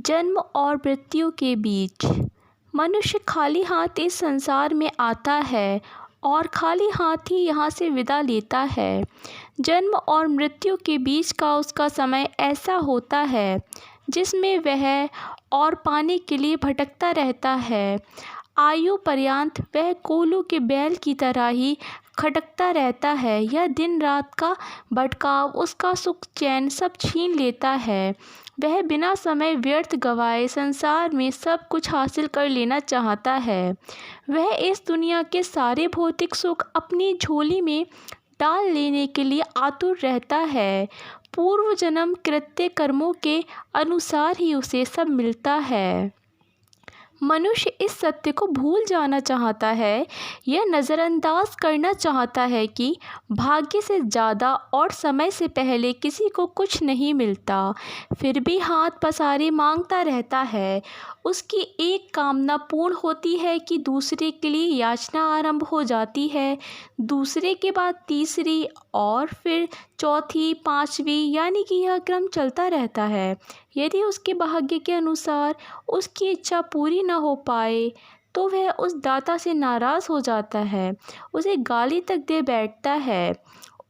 जन्म और मृत्यु के बीच। मनुष्य खाली हाथ इस संसार में आता है और खाली हाथ ही यहाँ से विदा लेता है। जन्म और मृत्यु के बीच का उसका समय ऐसा होता है जिसमें वह और पाने के लिए भटकता रहता है। आयु पर्यंत वह कोलू के बैल की तरह ही खटकता रहता है। यह दिन रात का भटकाव उसका सुख चैन सब छीन लेता है। वह बिना समय व्यर्थ गवाए संसार में सब कुछ हासिल कर लेना चाहता है। वह इस दुनिया के सारे भौतिक सुख अपनी झोली में डाल लेने के लिए आतुर रहता है। पूर्व जन्म कृत्य कर्मों के अनुसार ही उसे सब मिलता है। मनुष्य इस सत्य को भूल जाना चाहता है। यह नज़रअंदाज करना चाहता है कि भाग्य से ज़्यादा और समय से पहले किसी को कुछ नहीं मिलता। फिर भी हाथ पसारे मांगता रहता है। उसकी एक कामना पूर्ण होती है कि दूसरे के लिए याचना आरंभ हो जाती है। दूसरे के बाद तीसरी और फिर चौथी, पांचवी, यानी कि यह क्रम चलता रहता है। यदि उसके भाग्य के अनुसार उसकी इच्छा पूरी न हो पाए तो वह उस दाता से नाराज़ हो जाता है, उसे गाली तक दे बैठता है।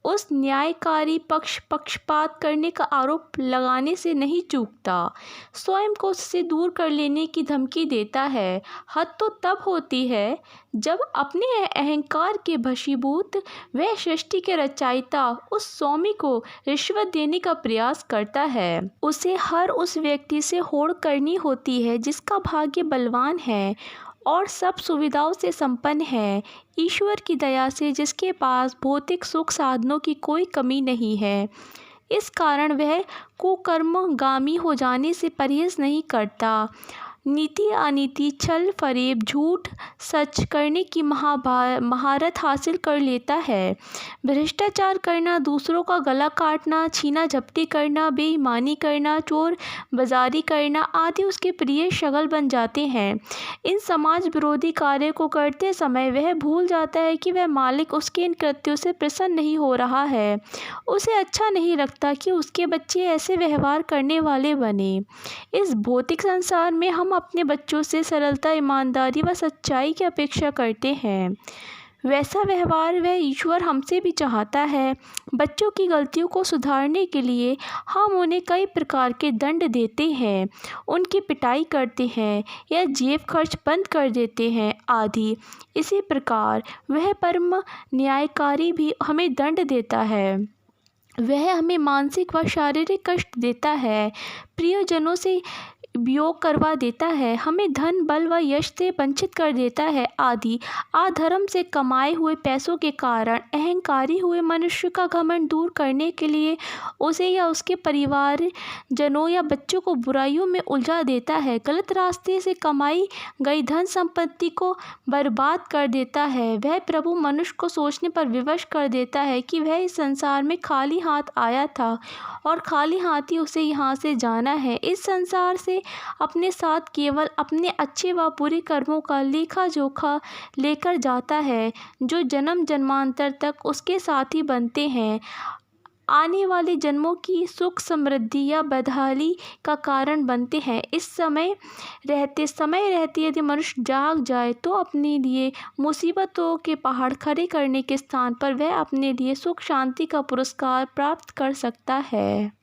उस न्यायकारी पक्षपात करने का आरोप लगाने से नहीं चूकता, स्वयं को उससे दूर कर लेने की धमकी देता है। हद तो तब होती है जब अपने अहंकार के वशीभूत वह सृष्टि के रचयिता उस स्वामी को रिश्वत देने का प्रयास करता है। उसे हर उस व्यक्ति से होड़ करनी होती है जिसका भाग्य बलवान है और सब सुविधाओं से संपन्न है। ईश्वर की दया से जिसके पास भौतिक सुख साधनों की कोई कमी नहीं है। इस कारण वह कुकर्मगामी हो जाने से परहेज नहीं करता। नीति अनीति, छल फरेब, झूठ सच करने की महारत हासिल कर लेता है। भ्रष्टाचार करना, दूसरों का गला काटना, छीना झपटी करना, बेईमानी करना, चोर बाजारी करना आदि उसके प्रिय शगल बन जाते हैं। इन समाज विरोधी कार्य को करते समय वह भूल जाता है कि वह मालिक उसके इन कृत्यों से प्रसन्न नहीं हो रहा है। उसे अच्छा नहीं लगता कि उसके बच्चे ऐसे व्यवहार करने वाले बने। इस भौतिक संसार में हम अपने बच्चों से सरलता, ईमानदारी व सच्चाई की अपेक्षा करते हैं। वैसा व्यवहार वह ईश्वर हमसे भी चाहता है। बच्चों की गलतियों को सुधारने के लिए हम उन्हें कई प्रकार के दंड देते हैं, उनकी पिटाई करते हैं या जेब खर्च बंद कर देते हैं आदि। इसी प्रकार वह परम न्यायकारी भी हमें दंड देता है। वह हमें मानसिक व शारीरिक कष्ट देता है, प्रियजनों से वियोग करवा देता है, हमें धन बल व यश से वंचित कर देता है आदि। अधर्म से कमाए हुए पैसों के कारण अहंकारी हुए मनुष्य का घमंड दूर करने के लिए उसे या उसके परिवार जनों या बच्चों को बुराइयों में उलझा देता है। गलत रास्ते से कमाई गई धन संपत्ति को बर्बाद कर देता है। वह प्रभु मनुष्य को सोचने पर विवश कर देता है कि वह इस संसार में खाली हाथ आया था और खाली हाथ ही उसे यहाँ से जाना है। इस संसार से अपने साथ केवल अपने अच्छे व बुरे कर्मों का लेखा जोखा लेकर जाता है, जो जन्म जन्मांतर तक उसके साथी बनते हैं, आने वाले जन्मों की सुख समृद्धि या बदहाली का कारण बनते हैं। इस समय रहते यदि मनुष्य जाग जाए तो अपने लिए मुसीबतों के पहाड़ खड़े करने के स्थान पर वह अपने लिए सुख शांति का पुरस्कार प्राप्त कर सकता है।